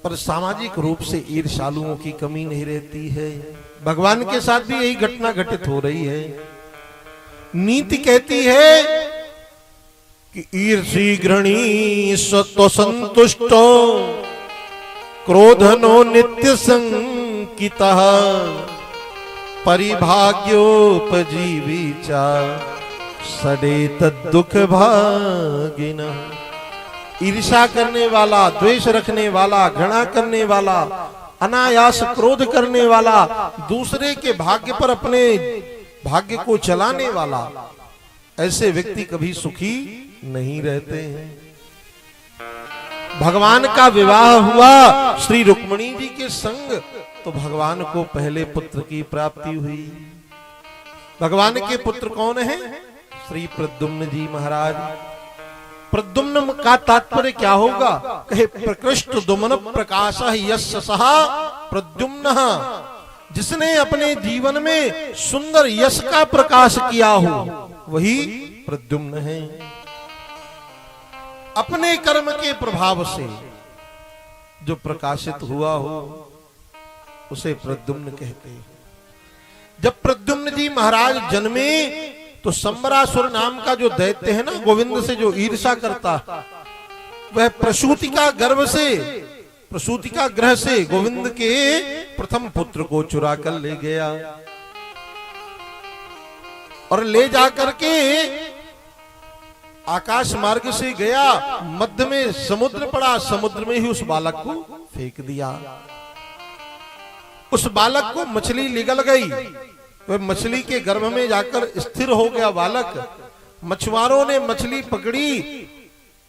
पर सामाजिक रूप से ईर्ष्यालुओं की कमी नहीं रहती है। भगवान के साथ भी यही घटना घटित हो रही है। नीति कहती है कि ईर्षि घृणी स्वतो संतुष्टो क्रोधनो नित्य संकितः परिभाग्योपजीवी चा सडेत दुख भागिनः। ईर्ष्या करने वाला, द्वेष रखने वाला, घृणा करने वाला, अनायास क्रोध करने वाला, दूसरे के भाग्य पर अपने भाग्य को चलाने वाला, ऐसे व्यक्ति कभी सुखी नहीं रहते हैं। भगवान का विवाह हुआ श्री रुक्मिणी जी के संग, तो भगवान को पहले पुत्र की प्राप्ति हुई। भगवान के पुत्र कौन है? श्री प्रद्युम्न जी महाराज। प्रद्युम्न का तात्पर्य क्या होगा? कहे प्रकृष्ट दुमन प्रकाश यस्य सः प्रद्युम्न, जिसने अपने जीवन में सुंदर यश का प्रकाश किया हो वही प्रद्युम्न है। अपने कर्म के प्रभाव से जो प्रकाशित हुआ हो उसे प्रद्युम्न कहते हैं। जब प्रद्युम्न जी महाराज जन्मे तो संबरासुर नाम का जो दैत्य है ना, गोविंद से जो ईर्ष्या करता, वह प्रसूतिका ग्रह से गोविंद के प्रथम पुत्र को चुरा कर ले गया और ले जाकर के आकाश मार्ग से गया। मध्य में समुद्र पड़ा, समुद्र में ही उस बालक को फेंक दिया। उस बालक को मछली निगल गई, वह मछली के गर्भ में जाकर स्थिर हो गया बालक। मछुआरों ने मछली पकड़ी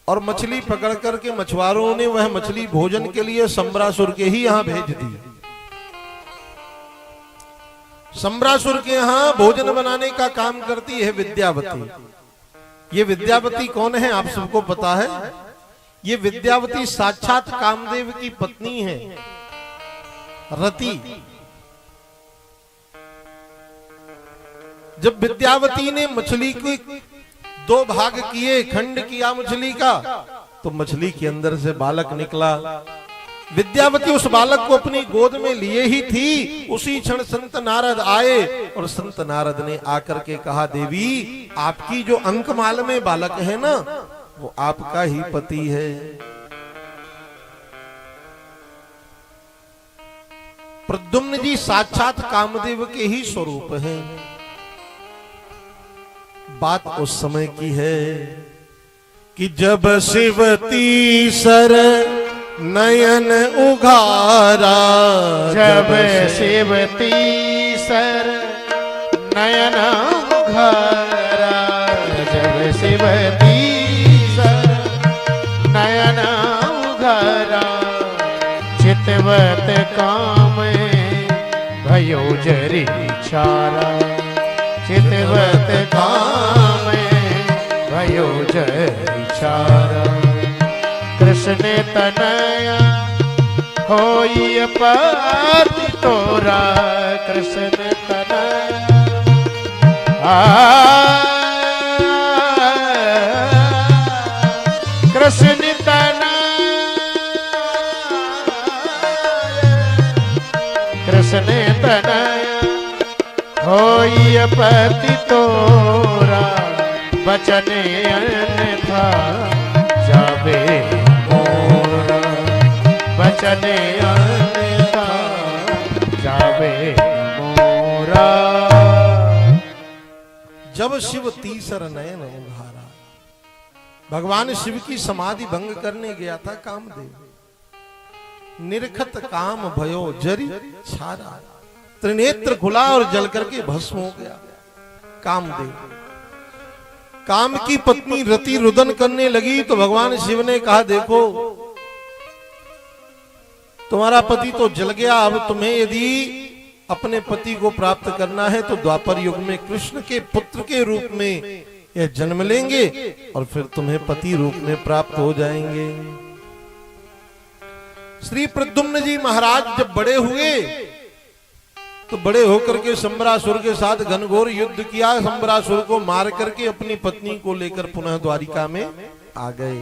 और मछली पकड़ करके मछुआरों ने वह मछली भोजन के लिए संबरासुर के ही यहां भेज दी। संबरासुर के यहां भोजन बनाने का काम करती है विद्यावती। ये विद्यावती कौन है आप सबको पता है? ये विद्यावती साक्षात कामदेव की पत्नी है, रति। जब विद्यावती ने मछली को 2 भाग किए, खंड किया मछली का, तो मछली के अंदर से बालक निकला। विद्यावती उस बालक को अपनी गोद में लिए ही थी। उसी क्षण संत नारद आए और संत नारद ने आकर के कहा, देवी आपकी जो अंकमाल में बालक है ना, वो आपका ही पति है। प्रद्युम्न जी साक्षात कामदेव के ही स्वरूप हैं। बात उस समय की है कि जब शिव तीसर नयन उघारा, जब शिव तीसर नयन उघारा, जब शिव तीसर नयन उघारा, चितवत काम भयो जरी छारा, चितवत काम भयो जरी छारा। कृष्ण तनया होई पति तोरा, कृष्ण तनया कृष्ण तनया, कृष्ण तनया होई पति तोरा, बचन अन्यथा जावे मोरा, बचन अन्यथा जावे मोरा। जब शिव तीसर नयन उघारा, भगवान शिव की समाधि भंग करने गया था कामदेव। निरखत काम भयो जरी छारा, त्रिनेत्र खुला और जल करके भस्म हो गया कामदेव। काम की पत्नी रति रुदन करने लगी तो भगवान शिव ने कहा, देखो तुम्हारा पति तो जल गया, अब तुम्हें यदि अपने पति को प्राप्त करना है तो द्वापर युग में कृष्ण के पुत्र के रूप में यह जन्म लेंगे और फिर तुम्हें पति रूप में प्राप्त हो जाएंगे। श्री प्रद्युम्न जी महाराज जब बड़े हुए तो बड़े होकर के संबरासुर के साथ घनघोर युद्ध किया। संबरासुर को मार करके अपनी पत्नी को लेकर पुनः द्वारिका में आ गए।